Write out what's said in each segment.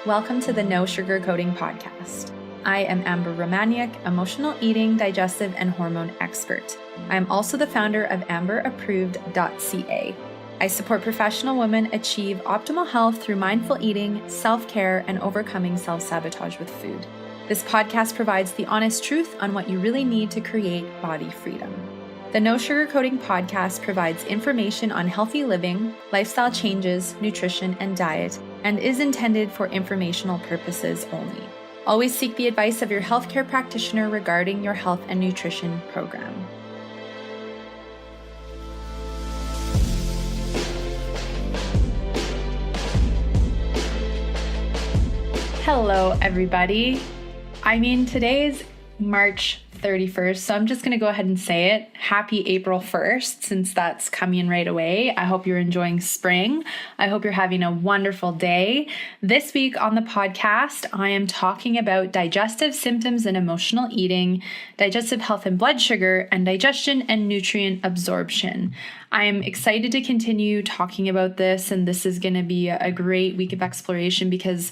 Welcome to the No Sugarcoating podcast. I am Amber Romaniuk, emotional eating, digestive, and hormone expert. I am also the founder of amberapproved.ca. I support professional women achieve optimal health through mindful eating, self-care, and overcoming self-sabotage with food. This podcast provides the honest truth on what you really need to create body freedom. The No Sugarcoating podcast provides information on healthy living, lifestyle changes, nutrition, and diet, and is intended for informational purposes only. Always seek the advice of your healthcare practitioner regarding your health and nutrition program. Hello, everybody. Today's March 31st, so I'm just going to go ahead and say it. Happy April 1st, since that's coming right away. I hope you're enjoying spring. I hope you're having a wonderful day. This week on the podcast, I am talking about digestive symptoms and emotional eating, digestive health and blood sugar, and digestion and nutrient absorption. I am excited to continue talking about this, and this is going to be a great week of exploration because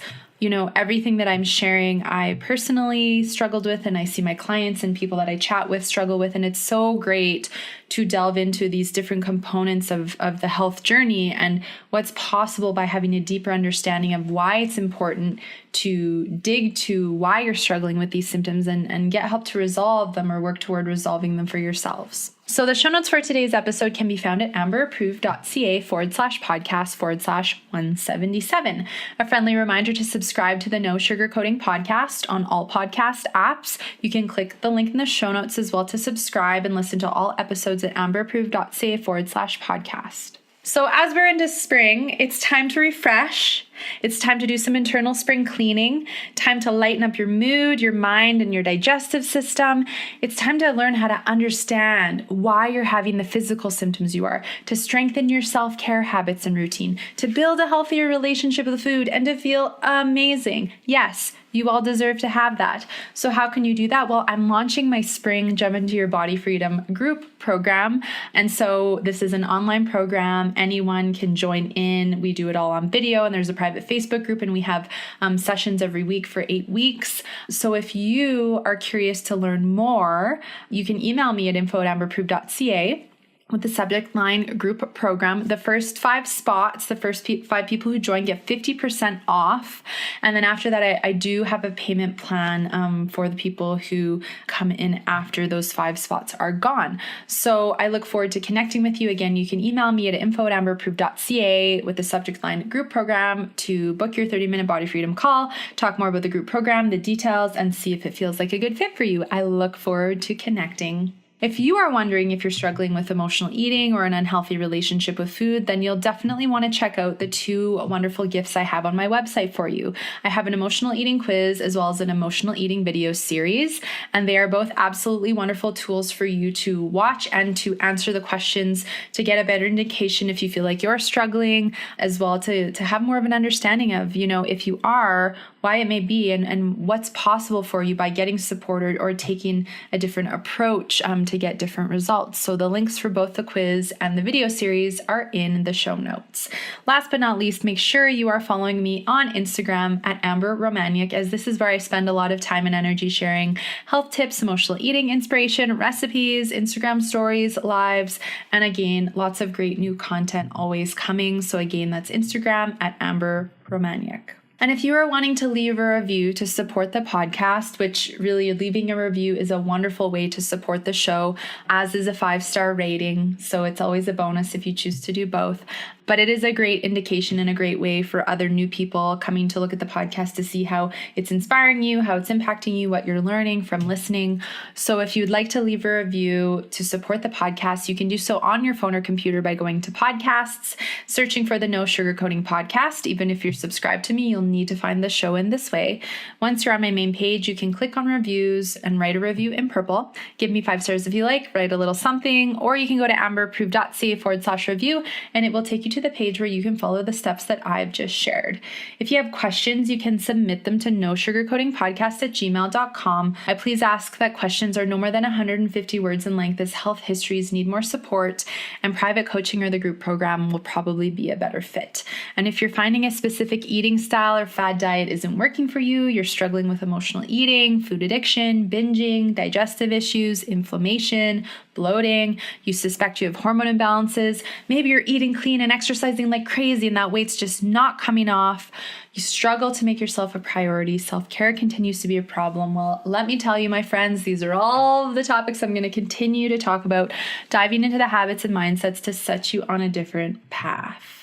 everything that I'm sharing, I personally struggled with, and I see my clients and people that I chat with struggle with. And it's so great to delve into these different components of the health journey and what's possible by having a deeper understanding of why it's important to dig to why you're struggling with these symptoms and get help to resolve them or work toward resolving them for yourselves. So the show notes for today's episode can be found at amberapproved.ca/podcast/177. A friendly reminder to subscribe to the No Sugarcoating podcast on all podcast apps. You can click the link in the show notes as well to subscribe and listen to all episodes at amberapproved.ca/podcast. So as we're into spring, it's time to refresh. It's time to do some internal spring cleaning, time to lighten up your mood, your mind, and your digestive system. It's time to learn how to understand why you're having the physical symptoms you are, to strengthen your self-care habits and routine, to build a healthier relationship with food, and to feel amazing. Yes, you all deserve to have that. So how can you do that? Well, I'm launching my Spring Jump Into Your Body Freedom group program. And so this is an online program. Anyone can join in. We do it all on video, and there's a private Facebook group, and we have sessions every week for 8 weeks. So if you are curious to learn more, you can email me at info@amberapproved.ca with the subject line group program. The first 5 spots, the first 5 people who join get 50% off. And then after that, I do have a payment plan for the people who come in after those 5 spots are gone. So I look forward to connecting with you. Again, you can email me at info@amberapproved.ca with the subject line group program to book your 30-minute body freedom call, talk more about the group program, the details, and see if it feels like a good fit for you. I look forward to connecting. If you are wondering if you're struggling with emotional eating or an unhealthy relationship with food, then you'll definitely want to check out the 2 wonderful gifts I have on my website for you. I have an emotional eating quiz as well as an emotional eating video series, and they are both absolutely wonderful tools for you to watch and to answer the questions to get a better indication if you feel like you're struggling, as well to have more of an understanding of, if you are, why it may be, and what's possible for you by getting supported or taking a different approach to get different results. So the links for both the quiz and the video series are in the show notes. Last but not least, make sure you are following me on Instagram at Amber Romaniuk, as this is where I spend a lot of time and energy sharing health tips, emotional eating inspiration, recipes, Instagram stories, lives, and again, lots of great new content always coming. So again, that's Instagram at Amber Romaniuk. And if you are wanting to leave a review to support the podcast, which really leaving a review is a wonderful way to support the show, as is a 5-star rating. So it's always a bonus if you choose to do both. But it is a great indication and a great way for other new people coming to look at the podcast to see how it's inspiring you, how it's impacting you, what you're learning from listening. So if you'd like to leave a review to support the podcast, you can do so on your phone or computer by going to podcasts, searching for the No Sugarcoating podcast. Even if you're subscribed to me, you'll need to find the show in this way. Once you're on my main page, you can click on reviews and write a review in purple. Give me 5 stars if you like, write a little something, or you can go to amberapproved.ca/review and it will take you to to the page where you can follow the steps that I've just shared. If you have questions, you can submit them to nosugarcoatingpodcast@gmail.com. I please ask that questions are no more than 150 words in length, as health histories need more support, and private coaching or the group program will probably be a better fit. And if you're finding a specific eating style or fad diet isn't working for you, you're struggling with emotional eating, food addiction, binging, digestive issues, inflammation, bloating, you suspect you have hormone imbalances, maybe you're eating clean and exercising like crazy and that weight's just not coming off, you struggle to make yourself a priority, self-care continues to be a problem, well, let me tell you, my friends, these are all the topics I'm going to continue to talk about, diving into the habits and mindsets to set you on a different path.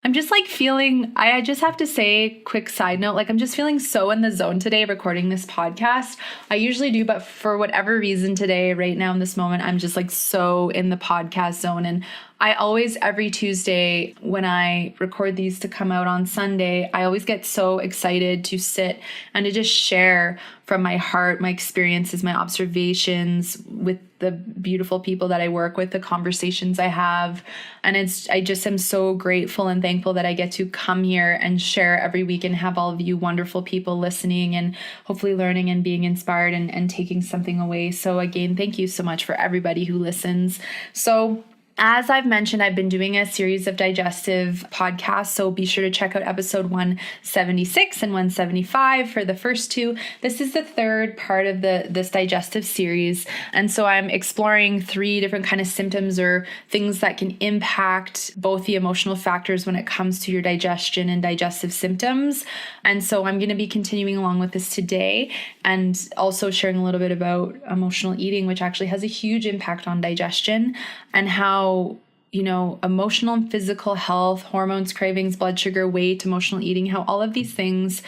I'm just I just have to say, quick side note, I'm just feeling so in the zone today recording this podcast. I usually do, but for whatever reason today, right now in this moment, I'm just so in the podcast zone. And I always, every Tuesday when I record these to come out on Sunday, I always get so excited to sit and to just share from my heart, my experiences, my observations with the beautiful people that I work with, the conversations I have. And I just am so grateful and thankful that I get to come here and share every week and have all of you wonderful people listening and hopefully learning and being inspired and taking something away. So again, thank you so much for everybody who listens. So as I've mentioned, I've been doing a series of digestive podcasts, so be sure to check out episode 176 and 175 for the first two. This is the third part of this digestive series, and so I'm exploring 3 different kind of symptoms or things that can impact both the emotional factors when it comes to your digestion and digestive symptoms. And so I'm going to be continuing along with this today and also sharing a little bit about emotional eating, which actually has a huge impact on digestion, and how emotional and physical health, hormones, cravings, blood sugar, weight, emotional eating, how all of these things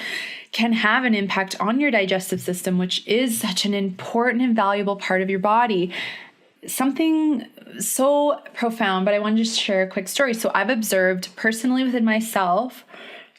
can have an impact on your digestive system, which is such an important and valuable part of your body. Something so profound, but I want to just share a quick story. So I've observed personally within myself,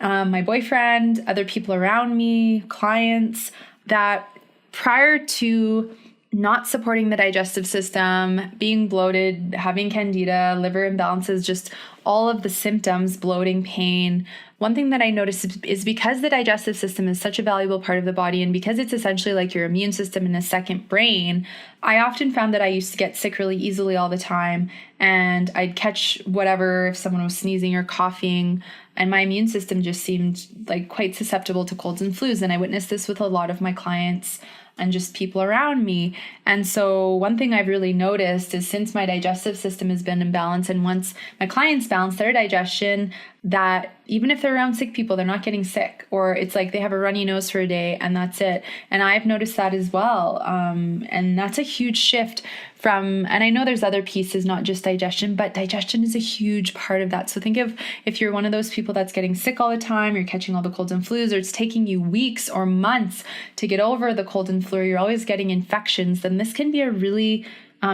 my boyfriend, other people around me, clients, that prior to not supporting the digestive system, being bloated, having candida, liver imbalances, just all of the symptoms, bloating, pain. One thing that I noticed is because the digestive system is such a valuable part of the body, and because it's essentially like your immune system and a second brain, I often found that I used to get sick really easily all the time, and I'd catch whatever if someone was sneezing or coughing, and my immune system just seemed quite susceptible to colds and flus. And I witnessed this with a lot of my clients and just people around me. And so one thing I've really noticed is since my digestive system has been in balance, and once my clients balance their digestion, that even if they're around sick people, they're not getting sick, or it's they have a runny nose for a day and that's it. And I've noticed that as well. And that's a huge shift and I know there's other pieces, not just digestion, but digestion is a huge part of that. So think of if you're one of those people that's getting sick all the time, you're catching all the colds and flus, or it's taking you weeks or months to get over the cold and flu, or you're always getting infections, then this can be a really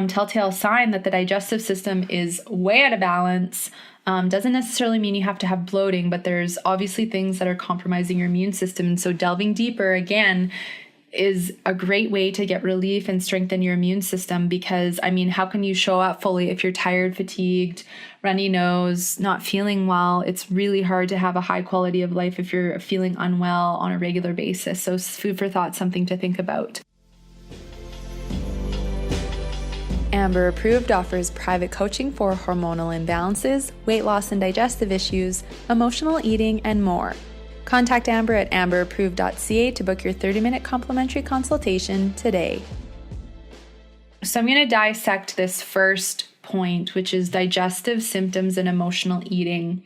telltale sign that the digestive system is way out of balance. Doesn't necessarily mean you have to have bloating, but there's obviously things that are compromising your immune system. And so delving deeper again is a great way to get relief and strengthen your immune system, because how can you show up fully if you're tired, fatigued, runny nose, not feeling well? It's really hard to have a high quality of life if you're feeling unwell on a regular basis. So food for thought, something to think about. Amber Approved offers private coaching for hormonal imbalances, weight loss and digestive issues, emotional eating, and more. Contact Amber at amberapproved.ca to book your 30-minute complimentary consultation today. So I'm going to dissect this first point, which is digestive symptoms and emotional eating.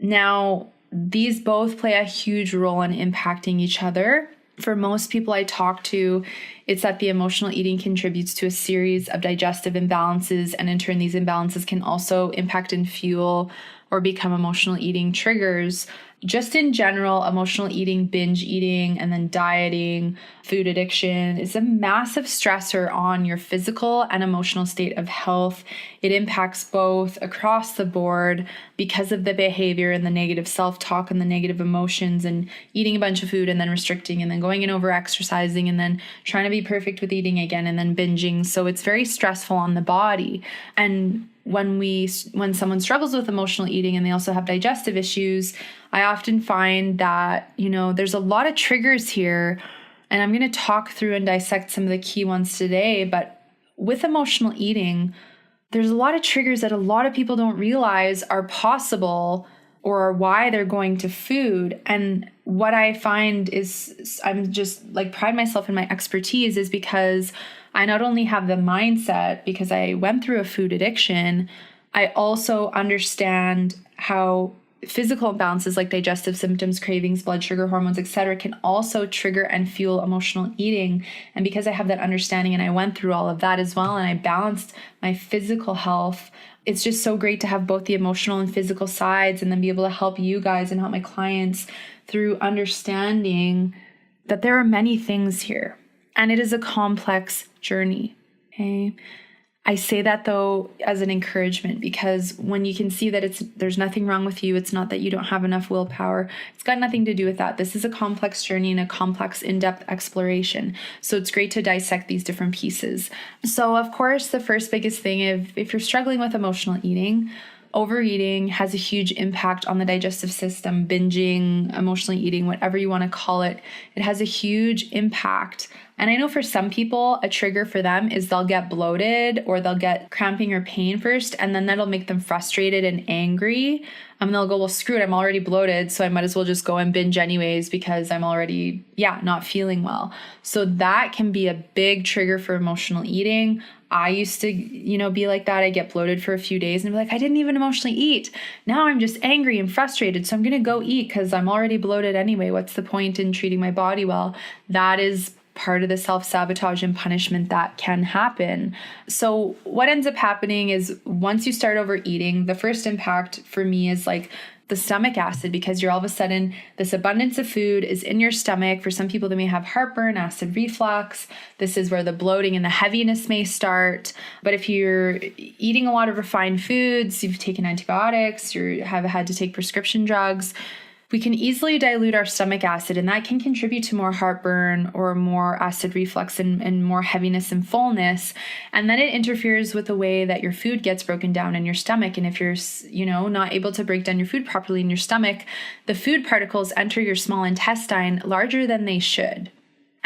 Now, these both play a huge role in impacting each other. For most people I talk to, it's that the emotional eating contributes to a series of digestive imbalances, and in turn, these imbalances can also impact and fuel or become emotional eating triggers. Just in general, emotional eating, binge eating, and then dieting, food addiction is a massive stressor on your physical and emotional state of health. It impacts both across the board because of the behavior and the negative self-talk and the negative emotions, and eating a bunch of food and then restricting and then going and over exercising and then trying to be perfect with eating again and then binging. So it's very stressful on the body. And when someone struggles with emotional eating and they also have digestive issues, I often find that, there's a lot of triggers here, and I'm going to talk through and dissect some of the key ones today. But with emotional eating, there's a lot of triggers that a lot of people don't realize are possible or why they're going to food. And what I find is, I'm just pride myself in my expertise, is because I not only have the mindset because I went through a food addiction, I also understand how physical imbalances like digestive symptoms, cravings, blood sugar hormones, etc., can also trigger and fuel emotional eating. And because I have that understanding and I went through all of that as well, and I balanced my physical health, it's just so great to have both the emotional and physical sides, and then be able to help you guys and help my clients through understanding that there are many things here. And it is a complex journey. Okay. I say that though as an encouragement, because when you can see that there's nothing wrong with you, it's not that you don't have enough willpower. It's got nothing to do with that. This is a complex journey and a complex in-depth exploration. So it's great to dissect these different pieces. So of course, the first biggest thing, if you're struggling with emotional eating, overeating has a huge impact on the digestive system. Binging, emotionally eating, whatever you want to call it, it has a huge impact. And I know for some people, a trigger for them is they'll get bloated or they'll get cramping or pain first, and then that'll make them frustrated and angry. They'll go, well, screw it, I'm already bloated, so I might as well just go and binge anyways because I'm already, not feeling well. So that can be a big trigger for emotional eating. I used to, be like that. I get bloated for a few days and be like, I didn't even emotionally eat. Now I'm just angry and frustrated, so I'm going to go eat because I'm already bloated anyway. What's the point in treating my body well? That is part of the self-sabotage and punishment that can happen. So what ends up happening is once you start overeating, the first impact for me is the stomach acid, because you're all of a sudden, this abundance of food is in your stomach. For some people, they may have heartburn, acid reflux. This is where the bloating and the heaviness may start. But if you're eating a lot of refined foods, you've taken antibiotics, you have had to take prescription drugs, we can easily dilute our stomach acid, and that can contribute to more heartburn or more acid reflux and more heaviness and fullness. And then it interferes with the way that your food gets broken down in your stomach. And if you're, not able to break down your food properly in your stomach, the food particles enter your small intestine larger than they should.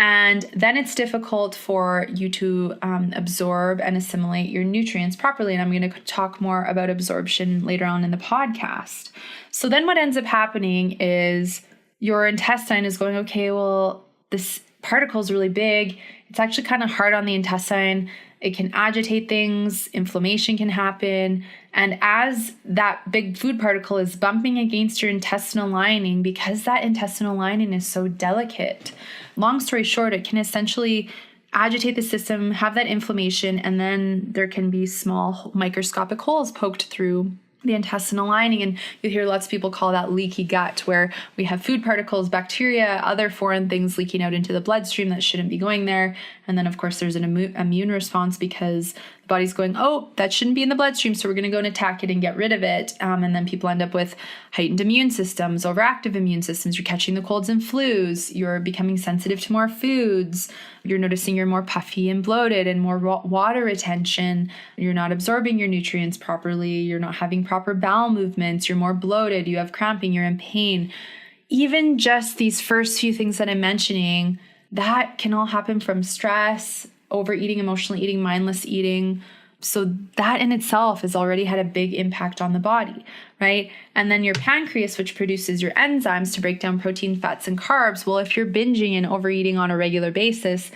And then it's difficult for you to absorb and assimilate your nutrients properly. And I'm going to talk more about absorption later on in the podcast. So then what ends up happening is your intestine is going, okay, well, this particle is really big. It's actually kind of hard on the intestine. It can agitate things. Inflammation can happen. And as that big food particle is bumping against your intestinal lining, because that intestinal lining is so delicate, long story short, it can essentially agitate the system, have that inflammation, and then there can be small microscopic holes poked through the intestinal lining. And you hear lots of people call that leaky gut, where we have food particles, bacteria, other foreign things leaking out into the bloodstream that shouldn't be going there. And then, of course, there's an immune response because the body's going, oh, that shouldn't be in the bloodstream, so we're going to go and attack it and get rid of it. And then people end up with heightened immune systems, overactive immune systems. You're catching the colds and flus. You're becoming sensitive to more foods. You're noticing you're more puffy and bloated and more water retention. You're not absorbing your nutrients properly. You're not having proper bowel movements. You're more bloated. You have cramping. You're in pain. Even just these first few things that I'm mentioning, that can all happen from stress, overeating, emotional eating, mindless eating. So that in itself has already had a big impact on the body, right? And then your pancreas, which produces your enzymes to break down protein, fats, and carbs. Well, if you're binging and overeating on a regular basis,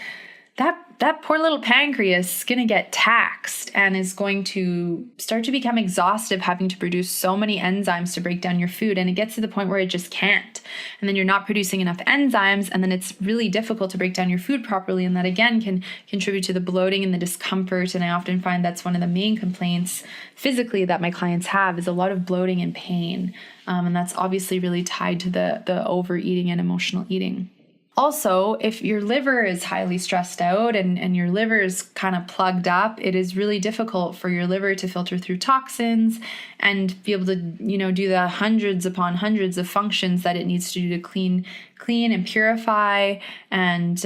that poor little pancreas is going to get taxed and is going to start to become exhaustive, having to produce so many enzymes to break down your food. And it gets to the point where it just can't. And then you're not producing enough enzymes. And then it's really difficult to break down your food properly. And that again can contribute to the bloating and the discomfort. And I often find that's one of the main complaints physically that my clients have is a lot of bloating and pain. And that's obviously really tied to the overeating and emotional eating. Also, if your liver is highly stressed out and your liver is kind of plugged up, it is really difficult for your liver to filter through toxins and be able to, do the hundreds upon hundreds of functions that it needs to do to clean clean and purify and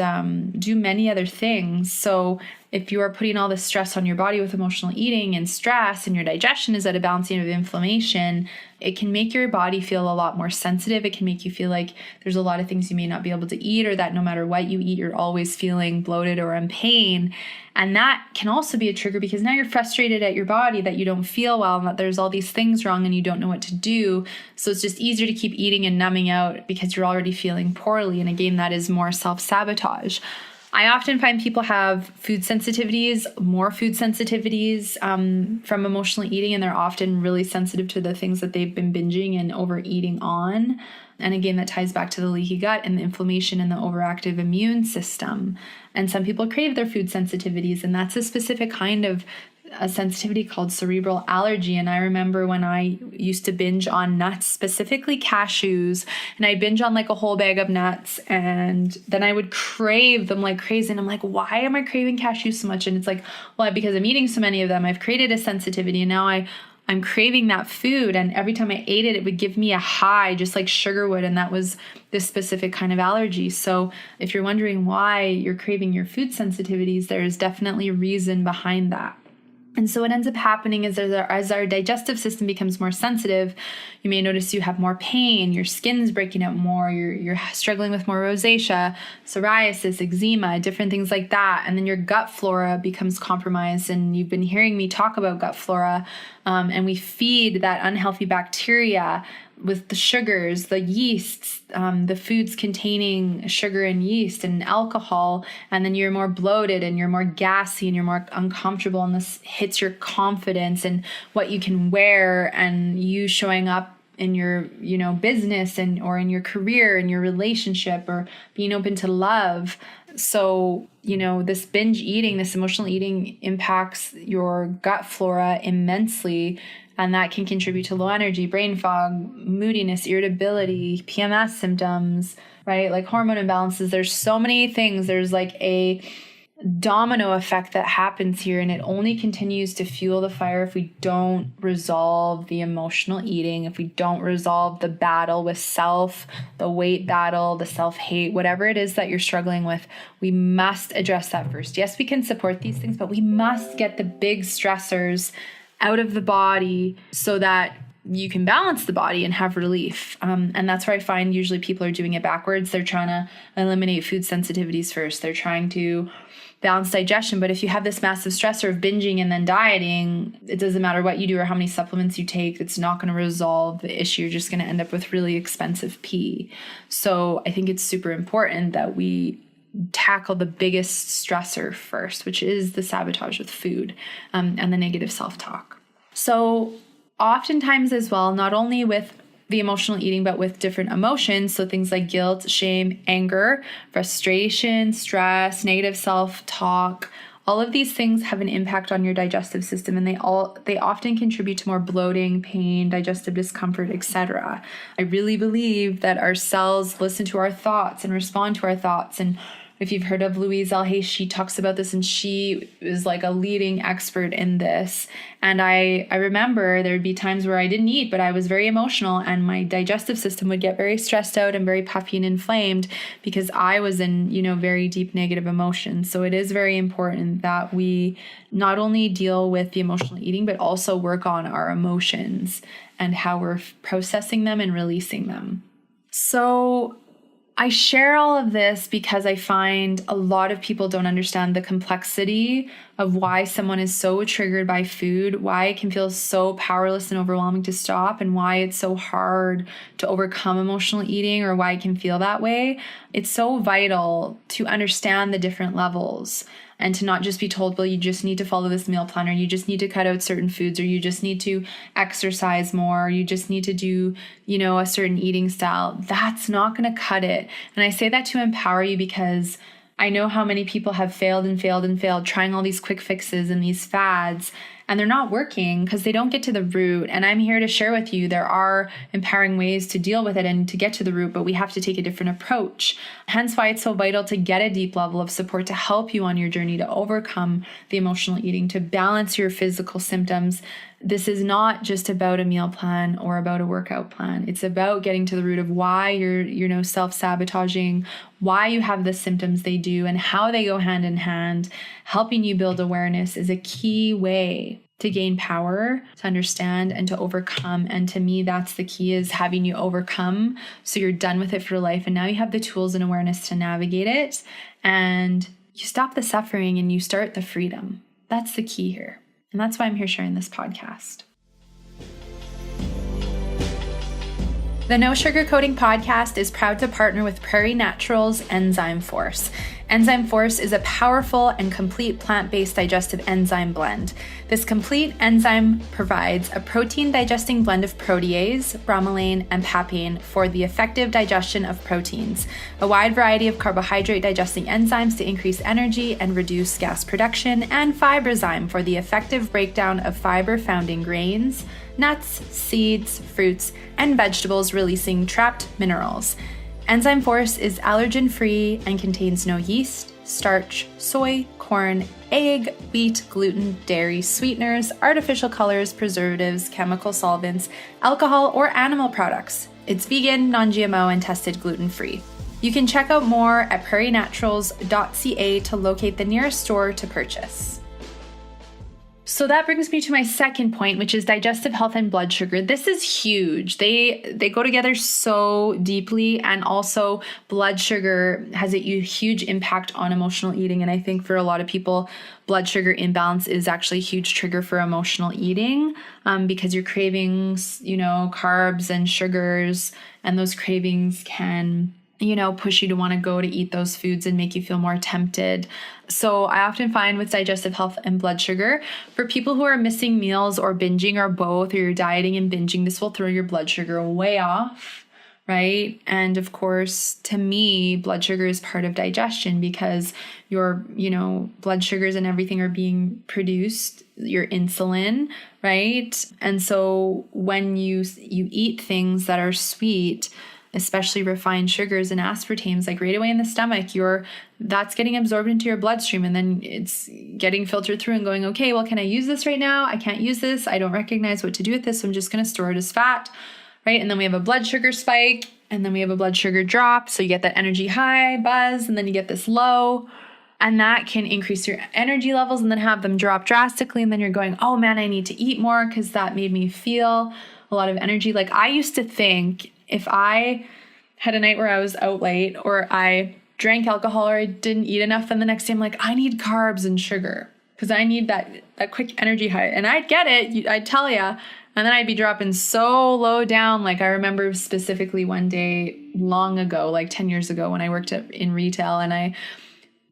do many other things. So if you are putting all this stress on your body with emotional eating and stress, and your digestion is at a balancing of inflammation, it can make your body feel a lot more sensitive. It can make you feel like there's a lot of things you may not be able to eat, or that no matter what you eat, you're always feeling bloated or in pain. And that can also be a trigger, because now you're frustrated at your body that you don't feel well and that there's all these things wrong and you don't know what to do. So it's just easier to keep eating and numbing out because you're already feeling poorly. And again, that is more self-sabotage. I often find people have food sensitivities, more food sensitivities from emotional eating, and they're often really sensitive to the things that they've been binging and overeating on. And again, that ties back to the leaky gut and the inflammation and the overactive immune system. And some people crave their food sensitivities, and that's a specific kind of a sensitivity called cerebral allergy. And I remember when I used to binge on nuts, specifically cashews, and I'd binge on like a whole bag of nuts, and then I would crave them like crazy. And I'm like, why am I craving cashews so much? And it's like, well, because I'm eating so many of them, I've created a sensitivity, and now I'm craving that food. And every time I ate it, it would give me a high, just like sugar would. And that was this specific kind of allergy. So if you're wondering why you're craving your food sensitivities, there is definitely a reason behind that. And so what ends up happening is as our digestive system becomes more sensitive, you may notice you have more pain, your skin's breaking out more, you're struggling with more rosacea, psoriasis, eczema, different things like that. And then your gut flora becomes compromised. And you've been hearing me talk about gut flora, and we feed that unhealthy bacteria with the sugars, the yeasts, the foods containing sugar and yeast and alcohol, and then you're more bloated and you're more gassy and you're more uncomfortable, and this hits your confidence and what you can wear and you showing up in your, business and or in your career, in your relationship, or being open to love. So, this binge eating, this emotional eating impacts your gut flora immensely. And that can contribute to low energy, brain fog, moodiness, irritability, PMS symptoms, right? Like hormone imbalances. There's so many things. There's like a domino effect that happens here, and it only continues to fuel the fire if we don't resolve the emotional eating, if we don't resolve the battle with self, the weight battle, the self-hate, whatever it is that you're struggling with. We must address that first. Yes, we can support these things, but we must get the big stressors out of the body so that you can balance the body and have relief. And that's where I find usually people are doing it backwards. They're trying to eliminate food sensitivities first. They're trying to balance digestion. But if you have this massive stressor of binging and then dieting, it doesn't matter what you do or how many supplements you take, it's not going to resolve the issue. You're just going to end up with really expensive pee. So I think it's super important that we tackle the biggest stressor first, which is the sabotage with food, and the negative self-talk. So oftentimes as well, not only with the emotional eating, but with different emotions, so things like guilt, shame, anger, frustration, stress, negative self-talk, all of these things have an impact on your digestive system, and they often contribute to more bloating, pain, digestive discomfort, etc. I really believe that our cells listen to our thoughts and respond to our thoughts. And if you've heard of Louise L. Hay, she talks about this, and she is like a leading expert in this. And I remember there would be times where I didn't eat, but I was very emotional, and my digestive system would get very stressed out and very puffy and inflamed because I was in, very deep negative emotions. So it is very important that we not only deal with the emotional eating, but also work on our emotions and how we're processing them and releasing them. So I share all of this because I find a lot of people don't understand the complexity of why someone is so triggered by food, why it can feel so powerless and overwhelming to stop, and why it's so hard to overcome emotional eating, or why it can feel that way. It's so vital to understand the different levels and to not just be told, well, you just need to follow this meal plan, or you just need to cut out certain foods, or you just need to exercise more, or you just need to do, a certain eating style. That's not going to cut it. And I say that to empower you because I know how many people have failed and failed and failed trying all these quick fixes and these fads, and they're not working because they don't get to the root. And I'm here to share with you there are empowering ways to deal with it and to get to the root, but we have to take a different approach. Hence why it's so vital to get a deep level of support to help you on your journey to overcome the emotional eating, to balance your physical symptoms, this is not just about a meal plan or about a workout plan. It's about getting to the root of why you're self-sabotaging, why you have the symptoms they do, and how they go hand in hand. Helping you build awareness is a key way to gain power, to understand, and to overcome. And to me, that's the key, is having you overcome so you're done with it for life. And now you have the tools and awareness to navigate it, and you stop the suffering and you start the freedom. That's the key here. And that's why I'm here sharing this podcast. The No Sugarcoating podcast is proud to partner with Prairie Naturals Enzyme Force. Enzyme Force is a powerful and complete plant-based digestive enzyme blend. This complete enzyme provides a protein-digesting blend of protease, bromelain, and papain for the effective digestion of proteins, a wide variety of carbohydrate-digesting enzymes to increase energy and reduce gas production, and FibraZyme for the effective breakdown of fiber found in grains, nuts, seeds, fruits, and vegetables, releasing trapped minerals. Enzyme Force is allergen-free and contains no yeast, starch, soy, corn, egg, wheat, gluten, dairy, sweeteners, artificial colors, preservatives, chemical solvents, alcohol, or animal products. It's vegan, non-GMO, and tested gluten-free. You can check out more at prairienaturals.ca to locate the nearest store to purchase. So that brings me to my second point, which is digestive health and blood sugar. This is huge. They go together so deeply, and also blood sugar has a huge impact on emotional eating. And I think for a lot of people, blood sugar imbalance is actually a huge trigger for emotional eating, because you're craving, carbs and sugars, and those cravings can push you to want to go to eat those foods and make you feel more tempted. So I often find with digestive health and blood sugar, for people who are missing meals or binging or both, or you're dieting and binging, this will throw your blood sugar way off, right? And of course, to me, blood sugar is part of digestion, because your, blood sugars and everything are being produced, your insulin, right? And so when you eat things that are sweet, especially refined sugars and aspartames, like right away in the stomach, that's getting absorbed into your bloodstream, and then it's getting filtered through and going, okay, well, can I use this right now? I can't use this. I don't recognize what to do with this, so I'm just going to store it as fat, right? And then we have a blood sugar spike, and then we have a blood sugar drop. So you get that energy high, buzz, and then you get this low, and that can increase your energy levels and then have them drop drastically. And then you're going, oh man, I need to eat more because that made me feel a lot of energy. Like, I used to think, if I had a night where I was out late, or I drank alcohol, or I didn't eat enough, then the next day I'm like, I need carbs and sugar because I need that quick energy high. And I'd get it, I'd tell you, and then I'd be dropping so low down. Like, I remember specifically one day long ago, like 10 years ago, when I worked in retail, and I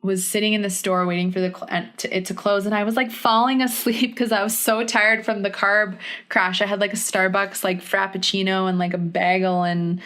was sitting in the store waiting for it to close, and I was like falling asleep because I was so tired from the carb crash. I had like a Starbucks like frappuccino and like a bagel and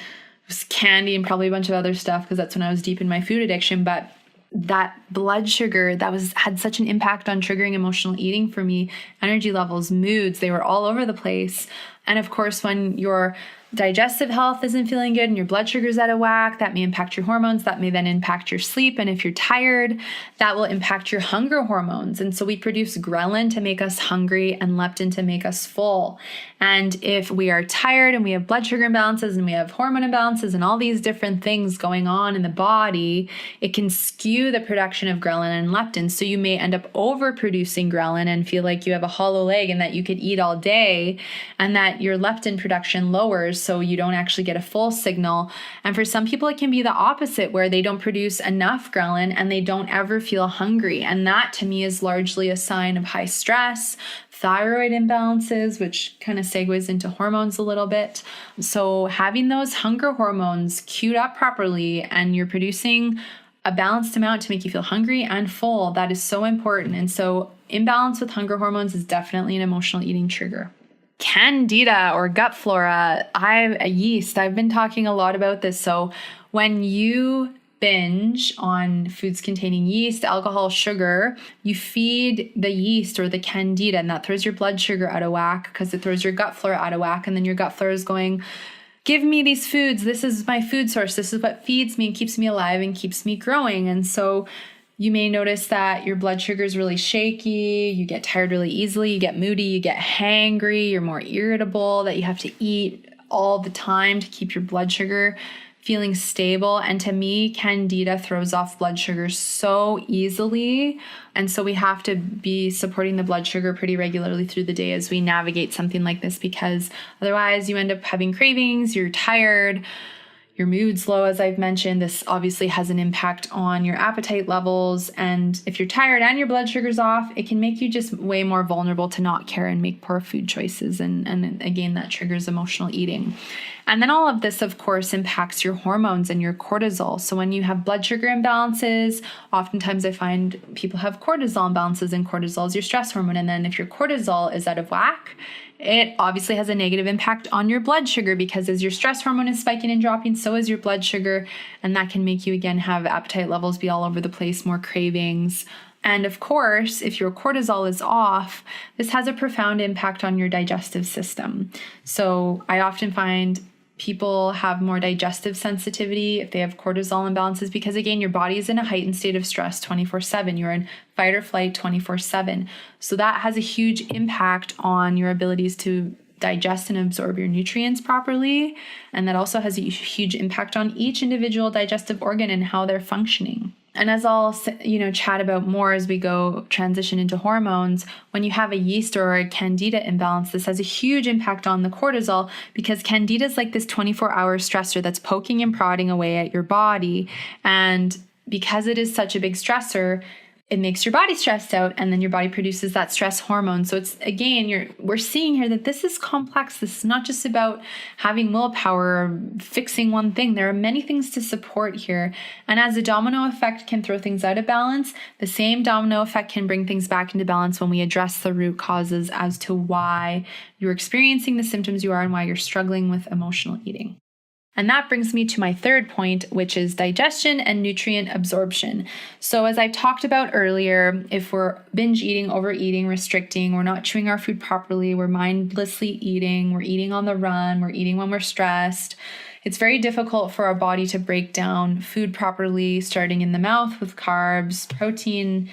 candy and probably a bunch of other stuff, because that's when I was deep in my food addiction. But that blood sugar had such an impact on triggering emotional eating for me. Energy levels, moods, they were all over the place. And of course, when your digestive health isn't feeling good and your blood sugar's out of whack, that may impact your hormones. That may then impact your sleep. And if you're tired, that will impact your hunger hormones. And so we produce ghrelin to make us hungry and leptin to make us full. And if we are tired and we have blood sugar imbalances and we have hormone imbalances and all these different things going on in the body, it can skew the production of ghrelin and leptin. So you may end up overproducing ghrelin and feel like you have a hollow leg and that you could eat all day, and that your leptin production lowers, so you don't actually get a full signal. And for some people, it can be the opposite, where they don't produce enough ghrelin and they don't ever feel hungry. And that to me is largely a sign of high stress, thyroid imbalances, which kind of segues into hormones a little bit. So having those hunger hormones queued up properly and you're producing a balanced amount to make you feel hungry and full, that is so important. And so imbalance with hunger hormones is definitely an emotional eating trigger. Candida, or gut flora, a yeast. I've been talking a lot about this. So when you binge on foods containing yeast, alcohol, sugar, you feed the yeast or the candida, and that throws your blood sugar out of whack because it throws your gut flora out of whack. And then your gut flora is going, give me these foods. This is my food source. This is what feeds me and keeps me alive and keeps me growing. And so You may notice that your blood sugar is really shaky, you get tired really easily, you get moody, you get hangry, you're more irritable, that you have to eat all the time to keep your blood sugar feeling stable. And to me, candida throws off blood sugar so easily. And so we have to be supporting the blood sugar pretty regularly through the day as we navigate something like this, because otherwise you end up having cravings, you're tired, your mood's low, as I've mentioned. This obviously has an impact on your appetite levels. And if you're tired and your blood sugar's off, it can make you just way more vulnerable to not care and make poor food choices. And again, that triggers emotional eating. And then all of this, of course, impacts your hormones and your cortisol. So when you have blood sugar imbalances, oftentimes I find people have cortisol imbalances, and cortisol is your stress hormone. And then if your cortisol is out of whack, it obviously has a negative impact on your blood sugar, because as your stress hormone is spiking and dropping, so is your blood sugar. And that can make you, again, have appetite levels be all over the place, more cravings. And of course, if your cortisol is off, this has a profound impact on your digestive system. So I often find people have more digestive sensitivity if they have cortisol imbalances, because again, your body is in a heightened state of stress 24/7. You're in fight or flight 24/7. So that has a huge impact on your abilities to digest and absorb your nutrients properly. And that also has a huge impact on each individual digestive organ and how they're functioning. And as I'll chat about more as we go transition into hormones, when you have a yeast or a candida imbalance, this has a huge impact on the cortisol, because candida is like this 24-hour stressor that's poking and prodding away at your body. And because it is such a big stressor, it makes your body stressed out, and then your body produces that stress hormone. So it's, again, we're seeing here that this is complex. This is not just about having willpower or fixing one thing. There are many things to support here. And as a domino effect can throw things out of balance, the same domino effect can bring things back into balance when we address the root causes as to why you're experiencing the symptoms you are and why you're struggling with emotional eating. And that brings me to my third point, which is digestion and nutrient absorption. So as I talked about earlier, if we're binge eating, overeating, restricting, we're not chewing our food properly, we're mindlessly eating, we're eating on the run, we're eating when we're stressed, it's very difficult for our body to break down food properly, starting in the mouth with carbs, protein,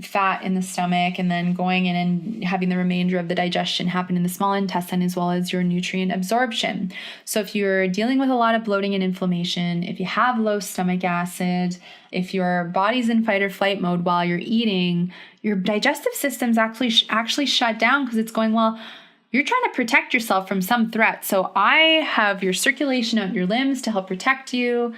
fat in the stomach, and then going in and having the remainder of the digestion happen in the small intestine, as well as your nutrient absorption. So if you're dealing with a lot of bloating and inflammation, if you have low stomach acid, if your body's in fight or flight mode while you're eating, your digestive system's actually shut down, because it's going, well, you're trying to protect yourself from some threat. So I have your circulation out your limbs to help protect you.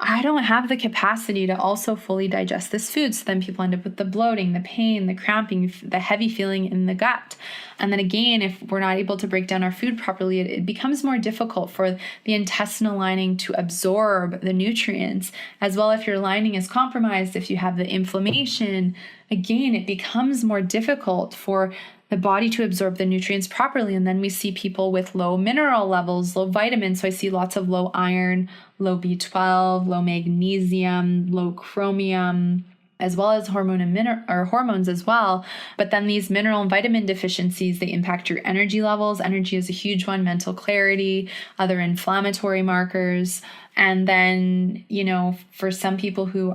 I don't have the capacity to also fully digest this food. So then people end up with the bloating, the pain, the cramping, the heavy feeling in the gut. And then again, if we're not able to break down our food properly, it becomes more difficult for the intestinal lining to absorb the nutrients. As well, if your lining is compromised, if you have the inflammation, again, it becomes more difficult for the body to absorb the nutrients properly. And then we see people with low mineral levels, low vitamins. So I see lots of low iron, low B12, low magnesium, low chromium, as well as hormones as well. But then these mineral and vitamin deficiencies, they impact your energy levels. Energy is a huge one, mental clarity, other inflammatory markers. And then, for some people who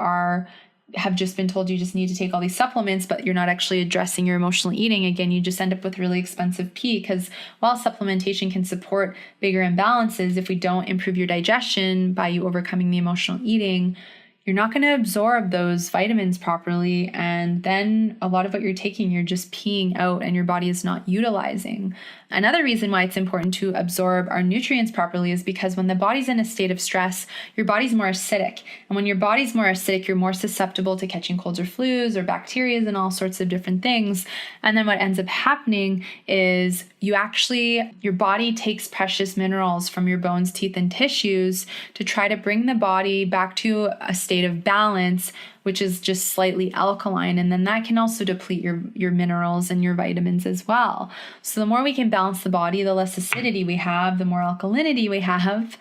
have just been told you just need to take all these supplements, but you're not actually addressing your emotional eating, again, you just end up with really expensive pee, because while supplementation can support bigger imbalances, if we don't improve your digestion by you overcoming the emotional eating, you're not going to absorb those vitamins properly. And then a lot of what you're taking, you're just peeing out and your body is not utilizing. Another reason why it's important to absorb our nutrients properly is because when the body's in a state of stress, your body's more acidic. And when your body's more acidic, you're more susceptible to catching colds or flus or bacteria and all sorts of different things. And then what ends up happening is your body takes precious minerals from your bones, teeth, and tissues to try to bring the body back to a state of balance, which is just slightly alkaline. And then that can also deplete your minerals and your vitamins as well. So the more we can balance the body, the less acidity we have, the more alkalinity we have,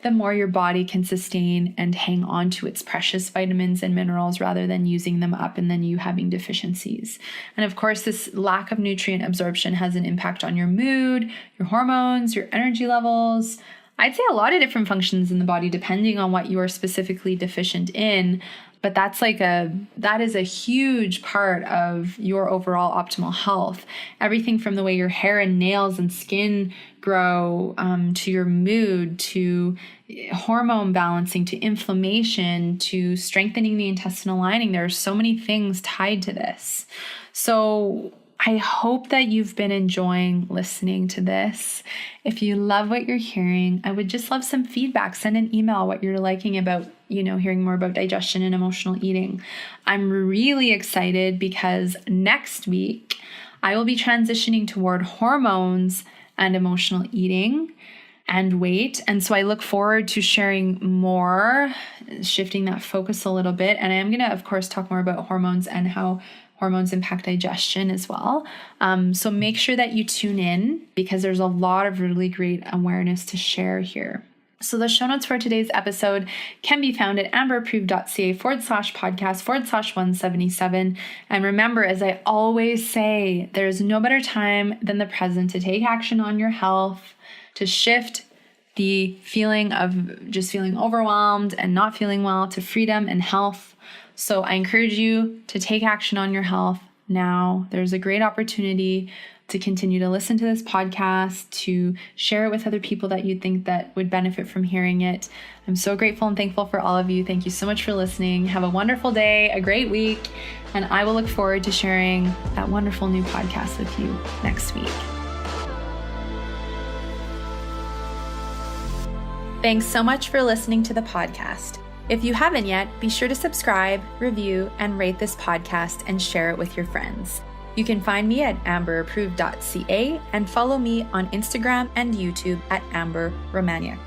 the more your body can sustain and hang on to its precious vitamins and minerals rather than using them up and then you having deficiencies. And of course, this lack of nutrient absorption has an impact on your mood, your hormones, your energy levels. I'd say a lot of different functions in the body depending on what you are specifically deficient in. But that is a huge part of your overall optimal health. Everything from the way your hair and nails and skin grow, to your mood, to hormone balancing, to inflammation, to strengthening the intestinal lining. There are so many things tied to this. So I hope that you've been enjoying listening to this. If you love what you're hearing, I would just love some feedback. Send an email what you're liking about, hearing more about digestion and emotional eating. I'm really excited because next week I will be transitioning toward hormones and emotional eating and weight. And so I look forward to sharing more, shifting that focus a little bit. And I am going to, of course, talk more about hormones and how hormones impact digestion as well. So make sure that you tune in because there's a lot of really great awareness to share here. So the show notes for today's episode can be found at amberapproved.ca /podcast/177. And remember, as I always say, there's no better time than the present to take action on your health, to shift the feeling of just feeling overwhelmed and not feeling well to freedom and health. So I encourage you to take action on your health now. There's a great opportunity to continue to listen to this podcast, to share it with other people that you think that would benefit from hearing it. I'm so grateful and thankful for all of you. Thank you so much for listening. Have a wonderful day, a great week, and I will look forward to sharing that wonderful new podcast with you next week. Thanks so much for listening to the podcast. If you haven't yet, be sure to subscribe, review, and rate this podcast and share it with your friends. You can find me at amberapproved.ca and follow me on Instagram and YouTube at Amber Romaniuk.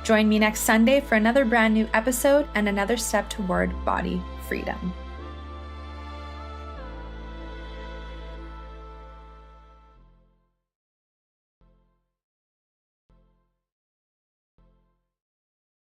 Join me next Sunday for another brand new episode and another step toward body freedom.